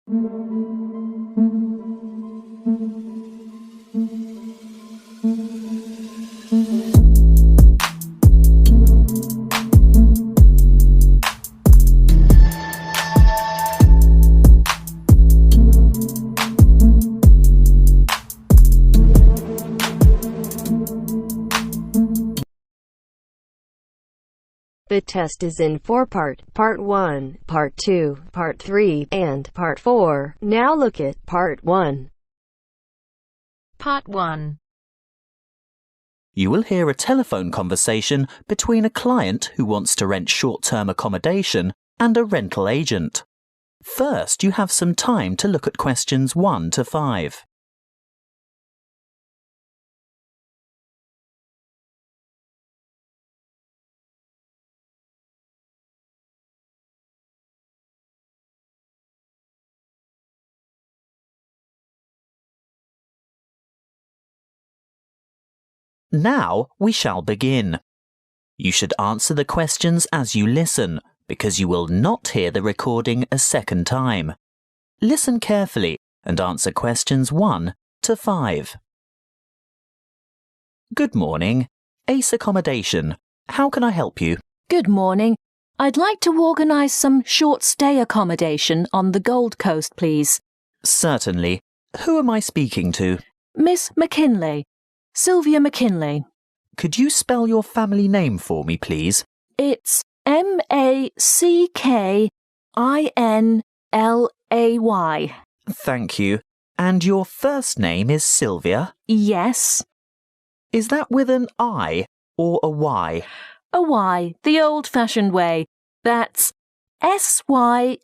The test is in 4 parts: Part 1, Part 2, Part 3, and Part 4. Now look at Part 1. Part 1. You will hear a telephone conversation between a client who wants to rent short-term accommodation and a rental agent. First, you have some time to look at questions 1 to 5. Now we shall begin. You should answer the questions as you listen, because you will not hear the recording a second time. Listen carefully and answer questions 1 to 5. Good morning. Ace Accommodation. How can I help you? Good morning. I'd like to organise some short stay accommodation on the Gold Coast, please. Certainly. Who am I speaking to? Miss McKinley. Sylvia McKinley. Could you spell your family name for me, please? It's Macklinlay. Thank you. And your first name is Sylvia? Yes. Is that with an I or a Y? A Y, the old-fashioned way. That's Sylvia.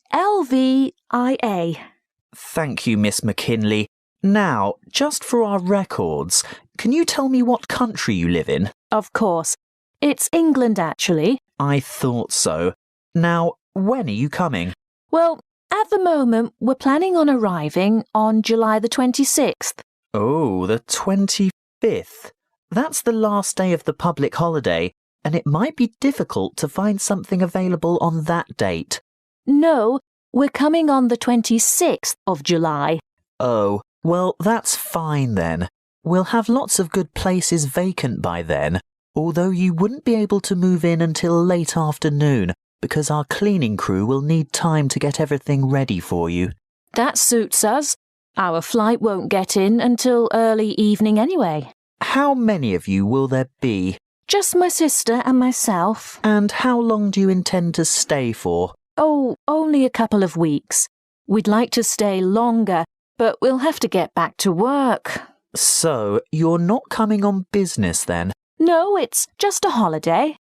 Thank you, Miss McKinley. Now, just for our records, can you tell me what country you live in? Of course. It's England, actually. I thought so. Now, when are you coming? Well, at the moment, we're planning on arriving on July the 26th. Oh, the 25th. That's the last day of the public holiday, and it might be difficult to find something available on that date. No, we're coming on the 26th of July. Oh, well, that's fine then. We'll have lots of good places vacant by then, although you wouldn't be able to move in until late afternoon because our cleaning crew will need time to get everything ready for you. That suits us. Our flight won't get in until early evening anyway. How many of you will there be? Just my sister and myself. And how long do you intend to stay for? Oh, only a couple of weeks. We'd like to stay longer, but we'll have to get back to work. So, you're not coming on business then? No, it's just a holiday.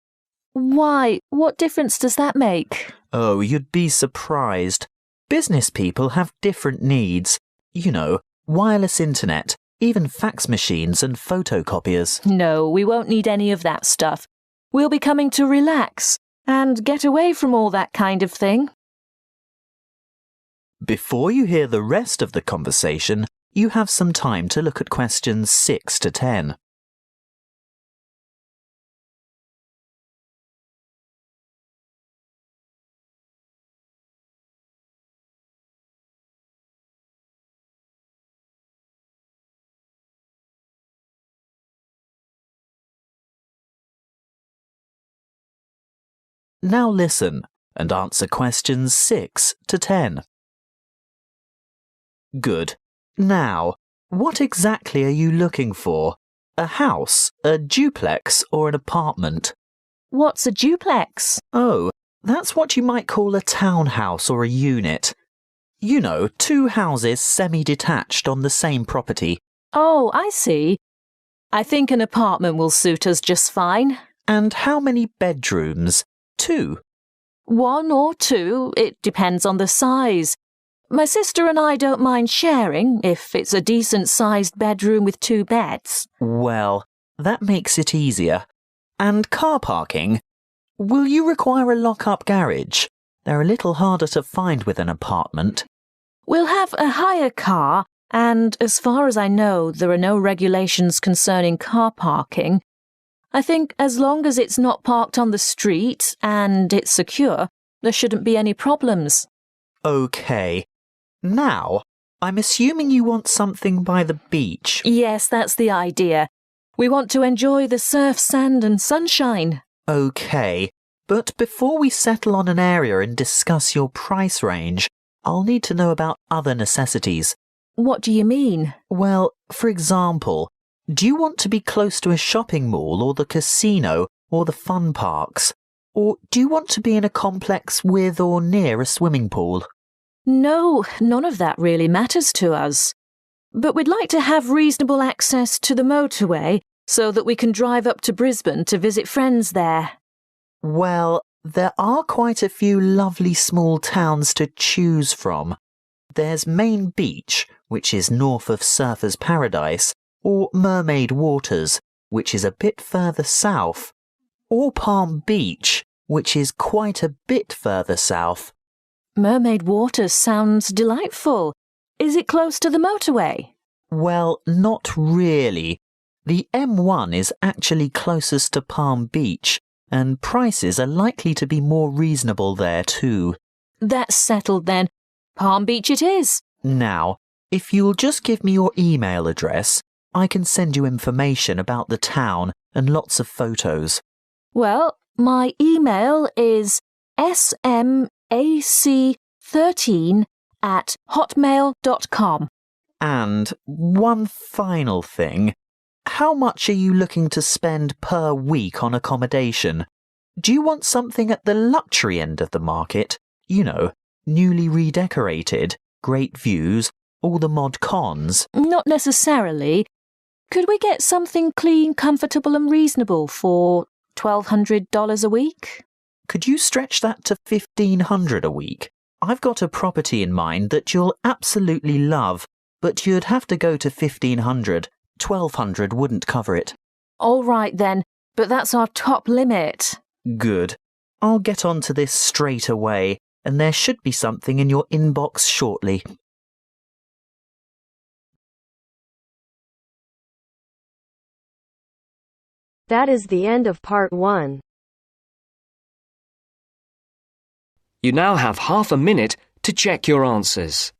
Why? What difference does that make? Oh, you'd be surprised. Business people have different needs. You know, wireless internet, even fax machines and photocopiers. No, we won't need any of that stuff. We'll be coming to relax and get away from all that kind of thing. Before you hear the rest of the conversation, you have some time to look at questions 6 to 10. Now listen and answer questions 6 to 10. Good. Now, what exactly are you looking for? A house, a duplex, or an apartment? What's a duplex? Oh, that's what you might call a townhouse or a unit. You know, 2 houses semi-detached on the same property. Oh, I see. I think an apartment will suit us just fine. And how many bedrooms? 2. 1 or 2, it depends on the size. My sister and I don't mind sharing if it's a decent-sized bedroom with 2 beds. Well, that makes it easier. And car parking? Will you require a lock-up garage? They're a little harder to find with an apartment. We'll have a hire car, and as far as I know, there are no regulations concerning car parking. I think as long as it's not parked on the street and it's secure, there shouldn't be any problems. OK. Now, I'm assuming you want something by the beach. Yes, that's the idea. We want to enjoy the surf, sand and sunshine. OK, but before we settle on an area and discuss your price range, I'll need to know about other necessities. What do you mean? Well, for example, do you want to be close to a shopping mall or the casino or the fun parks? Or do you want to be in a complex with or near a swimming pool? No, none of that really matters to us. But we'd like to have reasonable access to the motorway so that we can drive up to Brisbane to visit friends there. Well, there are quite a few lovely small towns to choose from. There's Main Beach, which is north of Surfer's Paradise, or Mermaid Waters, which is a bit further south, or Palm Beach, which is quite a bit further south. Mermaid Waters sounds delightful. Is it close to the motorway? Well, not really. The M1 is actually closest to Palm Beach, and prices are likely to be more reasonable there too. That's settled then. Palm Beach it is. Now, if you'll just give me your email address, I can send you information about the town and lots of photos. Well, my email is smac13@hotmail.com. And one final thing. How much are you looking to spend per week on accommodation? Do you want something at the luxury end of the market? You know, newly redecorated, great views, all the mod cons? Not necessarily. Could we get something clean, comfortable and reasonable for $1,200 a week? Could you stretch that to $1,500 a week? I've got a property in mind that you'll absolutely love, but you'd have to go to $1,500. $1,200 wouldn't cover it. All right then, but that's our top limit. Good. I'll get onto this straight away, and there should be something in your inbox shortly. That is the end of part 1. You now have half a minute to check your answers.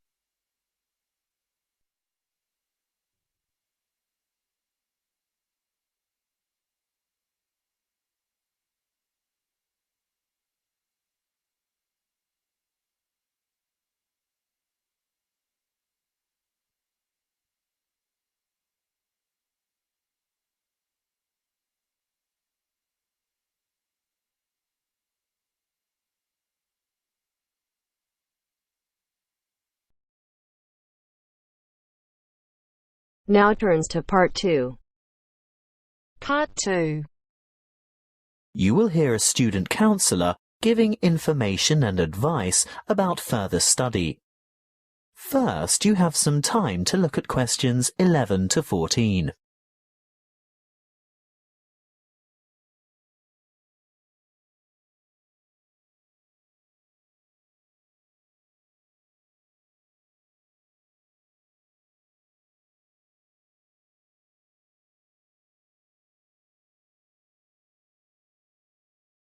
Now turns to part 2. Part 2. You will hear a student counsellor giving information and advice about further study. First, you have some time to look at questions 11 to 14.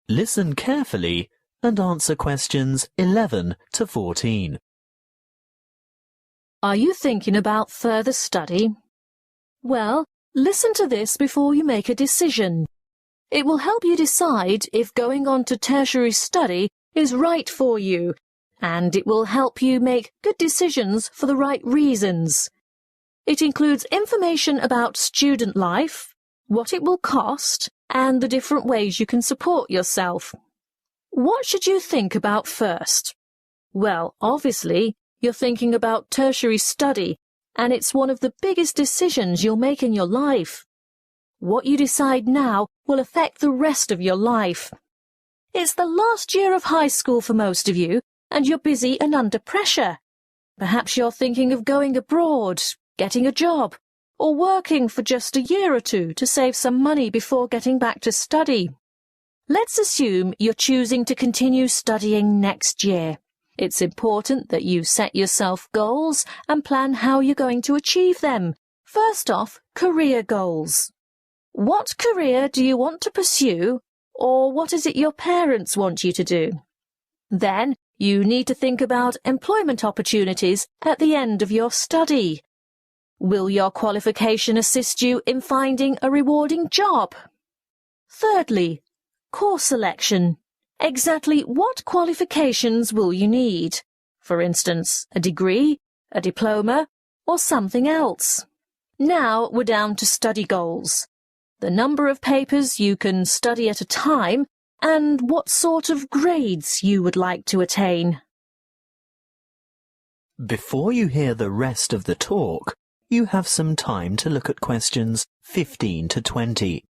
Listen carefully and answer questions 11 to 14. Are you thinking about further study? Well, listen to this before you make a decision. It will help you decide if going on to tertiary study is right for you, and it will help you make good decisions for the right reasons. It includes information about student life, what it will cost, and the different ways you can support yourself. What should you think about first? Well, obviously, you're thinking about tertiary study, and it's one of the biggest decisions you'll make in your life. What you decide now will affect the rest of your life. It's the last year of high school for most of you, and you're busy and under pressure. Perhaps you're thinking of going abroad, getting a job, or working for just a year or two to save some money before getting back to study. Let's assume you're choosing to continue studying next year. It's important that you set yourself goals and plan how you're going to achieve them. First off, career goals. What career do you want to pursue, or what is it your parents want you to do? Then, You need to think about employment opportunities at the end of your study. Will your qualification assist you in finding a rewarding job? Thirdly, course selection. Exactly what qualifications will you need? For instance, a degree, a diploma, or something else. Now we're down to study goals. The number of papers you can study at a time and what sort of grades you would like to attain. Before you hear the rest of the talk, you have some time to look at questions 15 to 20.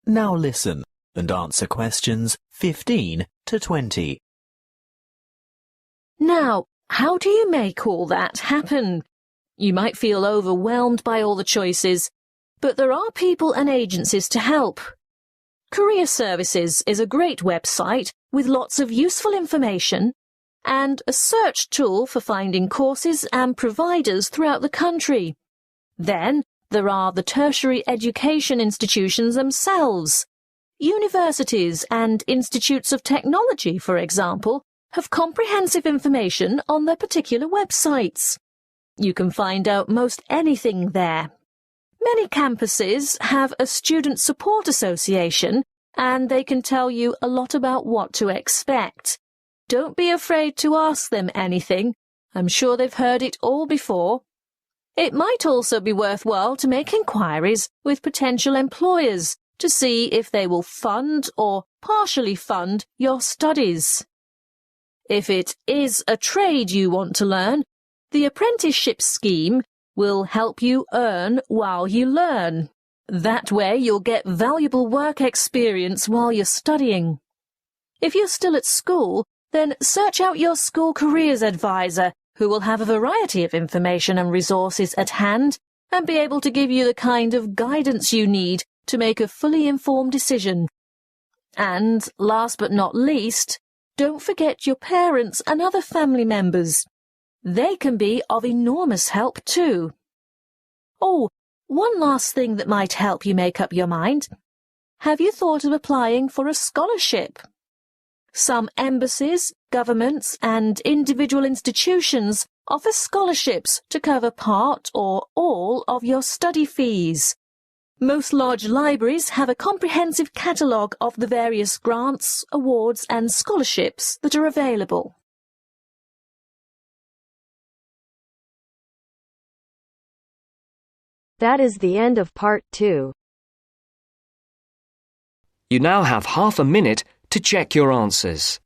Now listen and answer questions 15 to 20. Now, how do you make all that happen? You might feel overwhelmed by all the choices, but there are people and agencies to help. Career Services is a great website with lots of useful information and a search tool for finding courses and providers throughout the country. Then, there are the tertiary education institutions themselves. Universities and institutes of technology, for example, have comprehensive information on their particular websites. You can find out most anything there. Many campuses have a student support association, and they can tell you a lot about what to expect. Don't be afraid to ask them anything. I'm sure they've heard it all before. It might also be worthwhile to make inquiries with potential employers to see if they will fund or partially fund your studies. If it is a trade you want to learn, the apprenticeship scheme will help you earn while you learn. That way you'll get valuable work experience while you're studying. If you're still at school, then search out your school careers advisor, who will have a variety of information and resources at hand and be able to give you the kind of guidance you need to make a fully informed decision. And, last but not least, don't forget your parents and other family members. They can be of enormous help too. Oh, one last thing that might help you make up your mind. Have you thought of applying for a scholarship? Some embassies, governments and individual institutions offer scholarships to cover part or all of your study fees. Most large libraries have a comprehensive catalogue of the various grants, awards and scholarships that are available. That is the end of part 2. You now have half a minute to check your answers.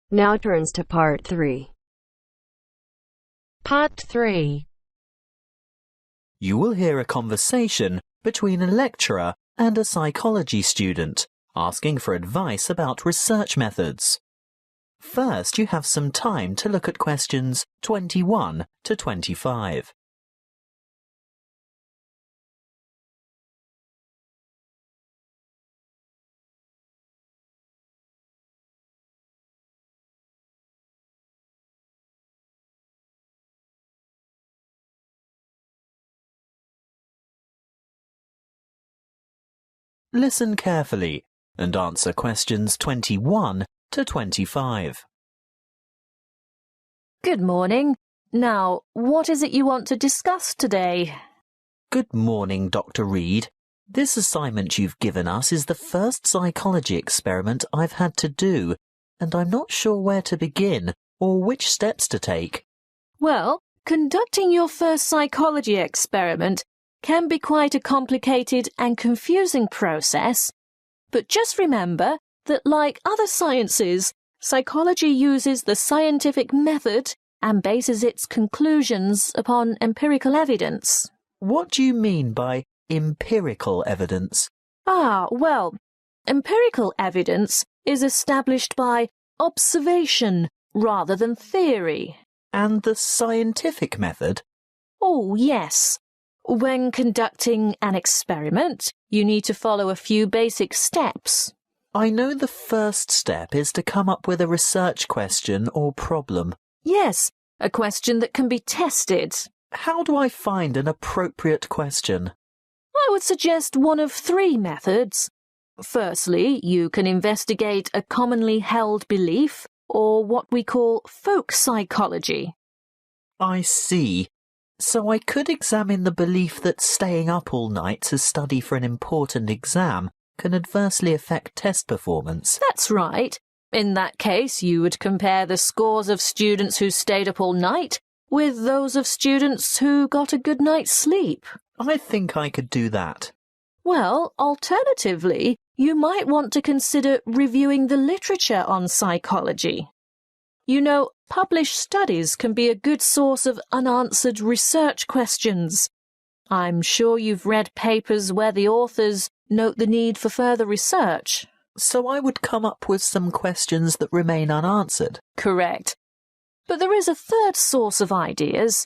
Now turns to part 3. Part 3. You will hear a conversation between a lecturer and a psychology student asking for advice about research methods. First, you have some time to look at questions 21 to 25. Listen carefully and answer questions 21 to 25. Good morning. Now, what is it you want to discuss today? Good morning, Dr. Reed. This assignment you've given us is the first psychology experiment I've had to do, and I'm not sure where to begin or which steps to take. Well, Conducting your first psychology experiment can be quite a complicated and confusing process, but just remember that, like other sciences, psychology uses the scientific method and bases its conclusions upon empirical evidence. What do you mean by empirical evidence? Well, empirical evidence is established by observation rather than theory. And the scientific method? Oh, yes. When conducting an experiment, you need to follow a few basic steps. I know the first step is to come up with a research question or problem. Yes, a question that can be tested. How do I find an appropriate question? I would suggest one of three methods. Firstly, you can investigate a commonly held belief, or what we call folk psychology. I see. So I could examine the belief that staying up all night to study for an important exam can adversely affect test performance. That's right. In that case, you would compare the scores of students who stayed up all night with those of students who got a good night's sleep. I think I could do that. Well, alternatively, you might want to consider reviewing the literature on psychology. You know, published studies can be a good source of unanswered research questions. I'm sure you've read papers where the authors note the need for further research. So I would come up with some questions that remain unanswered. Correct. But there is a third source of ideas.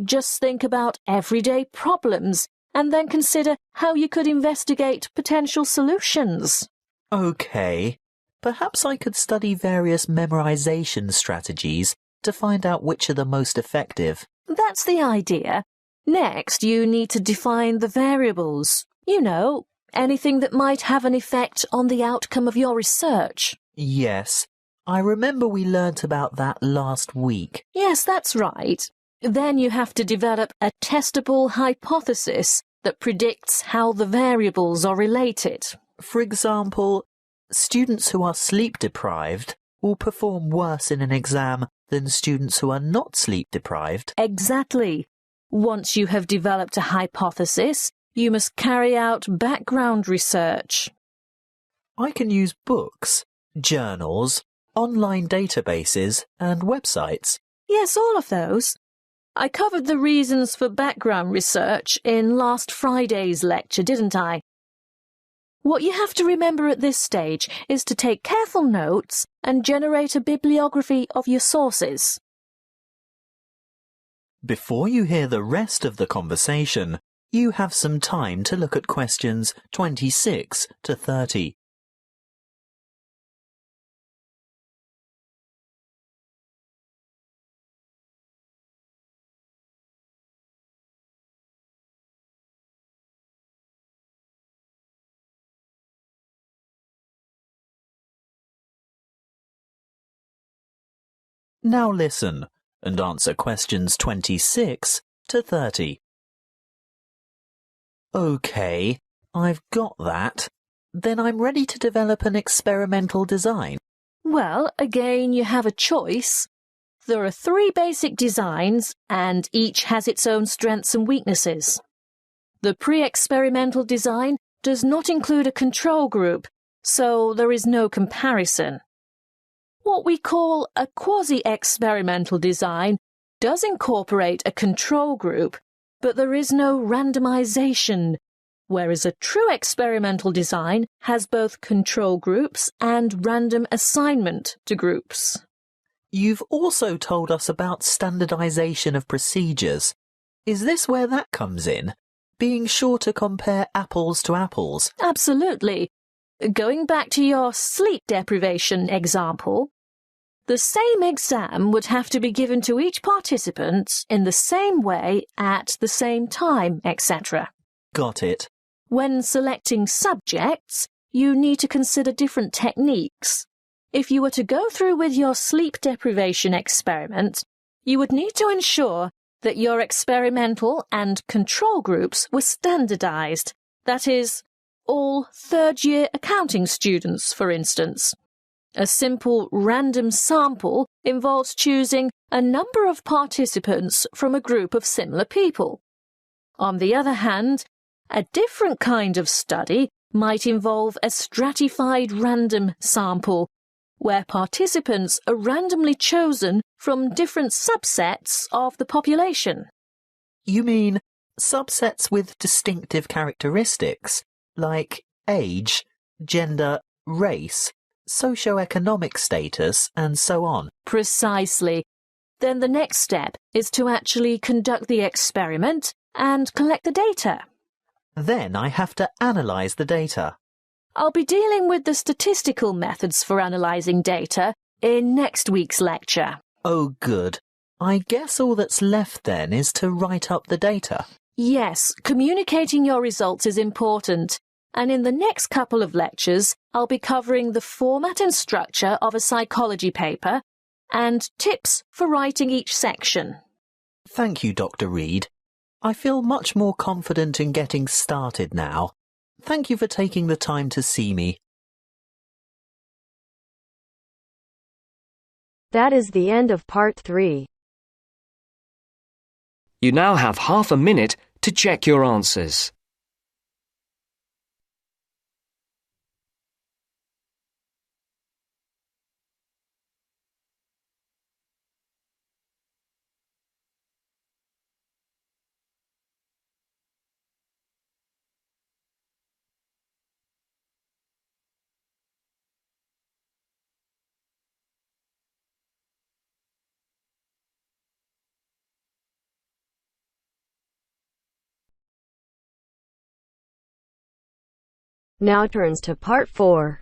Just think about everyday problems and then consider how you could investigate potential solutions. OK. Perhaps I could study various memorization strategies to find out which are the most effective. That's the idea. Next, you need to define the variables. You know, anything that might have an effect on the outcome of your research. Yes, I remember we learnt about that last week. Yes, that's right. Then you have to develop a testable hypothesis that predicts how the variables are related. For example, students who are sleep deprived will perform worse in an exam than students who are not sleep deprived. Exactly. Once you have developed a hypothesis, you must carry out background research. I can use books, journals, online databases and websites. Yes, all of those. I covered the reasons for background research in last Friday's lecture, didn't I? What you have to remember at this stage is to take careful notes and generate a bibliography of your sources. Before you hear the rest of the conversation, you have some time to look at questions 26 to 30. Now listen and answer questions 26 to 30. OK, I've got that. Then I'm ready to develop an experimental design. Well, again, you have a choice. There are three basic designs, and each has its own strengths and weaknesses. The pre-experimental design does not include a control group, so there is no comparison. What we call a quasi-experimental design does incorporate a control group, but there is no randomization, whereas a true experimental design has both control groups and random assignment to groups. You've also told us about standardization of procedures. Is this where that comes in? Being sure to compare apples to apples? Absolutely. Going back to your sleep deprivation example, the same exam would have to be given to each participant in the same way at the same time, etc. Got it. When selecting subjects, you need to consider different techniques. If you were to go through with your sleep deprivation experiment, you would need to ensure that your experimental and control groups were standardized. That is, all third-year accounting students, for instance. A simple random sample involves choosing a number of participants from a group of similar people. On the other hand, a different kind of study might involve a stratified random sample, where participants are randomly chosen from different subsets of the population. You mean subsets with distinctive characteristics, like age, gender, race, socioeconomic status, and so on? Precisely. Then the next step is to actually conduct the experiment and collect the data. Then I have to analyse the data. I'll be dealing with the statistical methods for analysing data in next week's lecture. Oh, good. I guess all that's left then is to write up the data. Yes, communicating your results is important, and in the next couple of lectures, I'll be covering the format and structure of a psychology paper and tips for writing each section. Thank you, Dr. Reed. I feel much more confident in getting started now. Thank you for taking the time to see me. That is the end of part 3. You now have half a minute to check your answers. Now turns to part 4.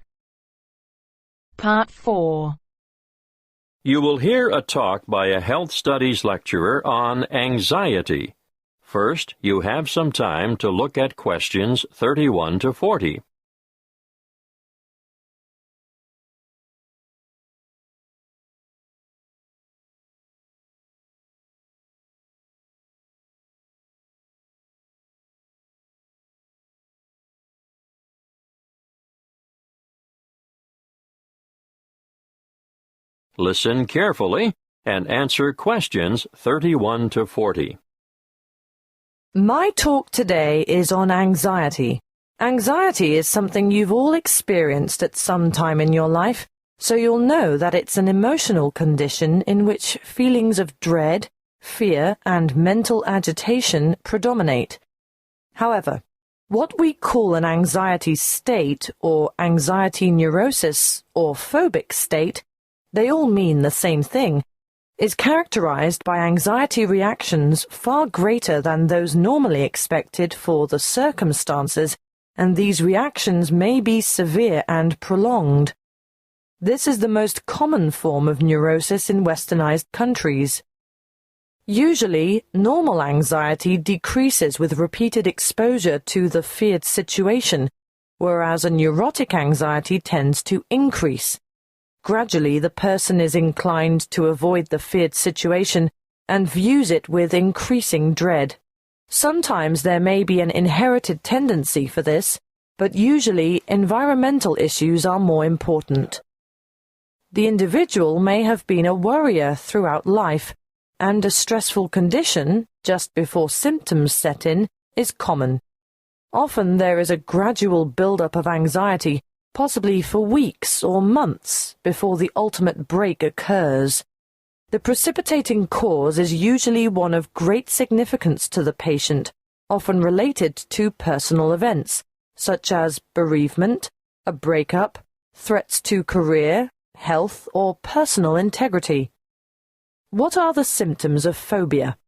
Part 4. You will hear a talk by a health studies lecturer on anxiety. First, you have some time to look at questions 31 to 40. Listen carefully and answer questions 31 to 40. My talk today is on anxiety. Anxiety is something you've all experienced at some time in your life, so you'll know that it's an emotional condition in which feelings of dread, fear, and mental agitation predominate. However, what we call an anxiety state or anxiety neurosis or phobic state, they all mean the same thing, is characterized by anxiety reactions far greater than those normally expected for the circumstances, and these reactions may be severe and prolonged. This is the most common form of neurosis in westernized countries. Usually, normal anxiety decreases with repeated exposure to the feared situation, whereas a neurotic anxiety tends to increase. Gradually, the person is inclined to avoid the feared situation and views it with increasing dread. Sometimes there may be an inherited tendency for this, but usually environmental issues are more important. The individual may have been a worrier throughout life, and a stressful condition, just before symptoms set in, is common. Often there is a gradual build-up of anxiety, possibly for weeks or months, before the ultimate break occurs. The precipitating cause is usually one of great significance to the patient, often related to personal events, such as bereavement, a breakup, threats to career, health, or personal integrity. What are the symptoms of phobia?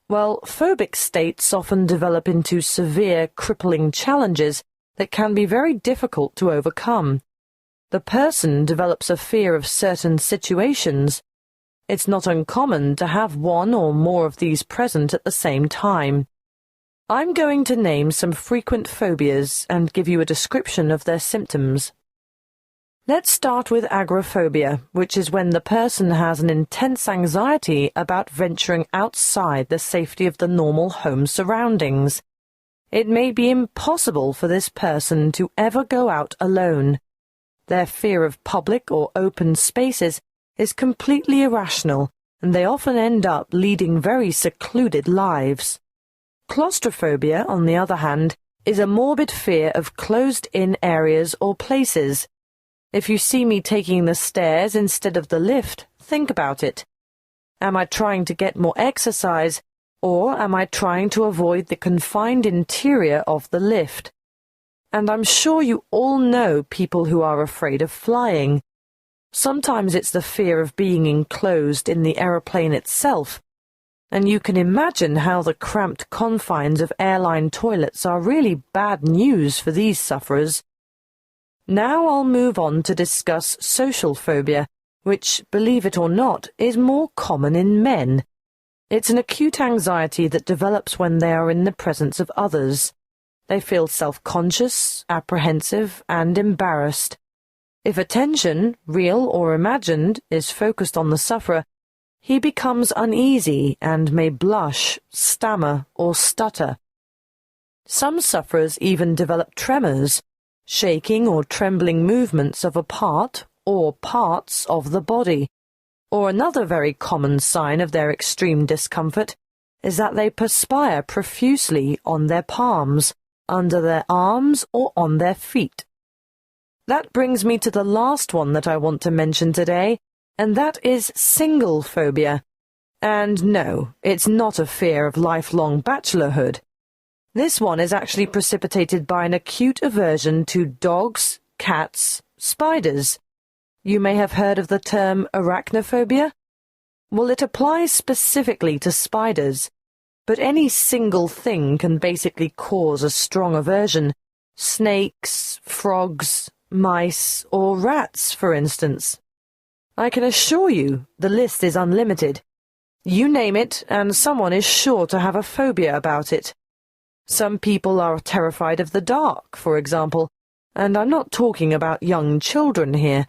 Well, phobic states often develop into severe, crippling challenges that can be very difficult to overcome. The person develops a fear of certain situations. It's not uncommon to have one or more of these present at the same time. I'm going to name some frequent phobias and give you a description of their symptoms. Let's start with agoraphobia, which is when the person has an intense anxiety about venturing outside the safety of the normal home surroundings. It may be impossible for this person to ever go out alone. Their fear of public or open spaces is completely irrational, and they often end up leading very secluded lives. Claustrophobia, on the other hand, is a morbid fear of closed-in areas or places. If you see me taking the stairs instead of the lift, think about it. Am I trying to get more exercise, or am I trying to avoid the confined interior of the lift? And I'm sure you all know people who are afraid of flying. Sometimes it's the fear of being enclosed in the aeroplane itself, and you can imagine how the cramped confines of airline toilets are really bad news for these sufferers. Now I'll move on to discuss social phobia, which, believe it or not, is more common in men. It's an acute anxiety that develops when they are in the presence of others. They feel self-conscious, apprehensive, and embarrassed. If attention, real or imagined, is focused on the sufferer, he becomes uneasy and may blush, stammer, or stutter. Some sufferers even develop tremors, shaking or trembling movements of a part or parts of the body. Or another very common sign of their extreme discomfort is that they perspire profusely on their palms, under their arms, or on their feet. That brings me to the last one that I want to mention today, and that is single phobia. And no, it's not a fear of lifelong bachelorhood. This one is actually precipitated by an acute aversion to dogs, cats, spiders. You may have heard of the term arachnophobia. Well, it applies specifically to spiders, but any single thing can basically cause a strong aversion. Snakes, frogs, mice, or rats, for instance. I can assure you the list is unlimited. You name it, and someone is sure to have a phobia about it. Some people are terrified of the dark, for example, and I'm not talking about young children here.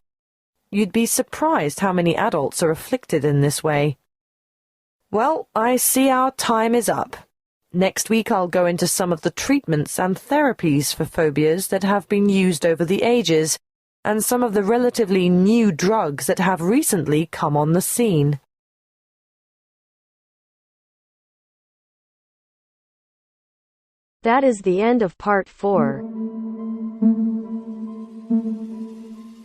You'd be surprised how many adults are afflicted in this way. Well, I see our time is up. Next week I'll go into some of the treatments and therapies for phobias that have been used over the ages, and some of the relatively new drugs that have recently come on the scene. That is the end of part 4.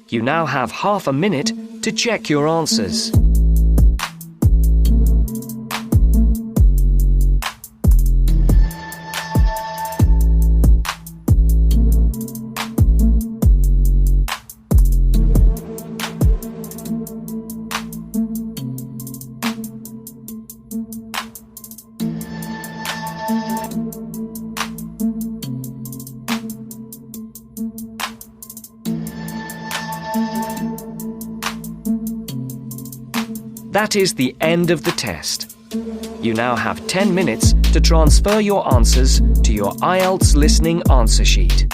You now have half a minute to check your answers. That is the end of the test. You now have 10 minutes to transfer your answers to your IELTS listening answer sheet.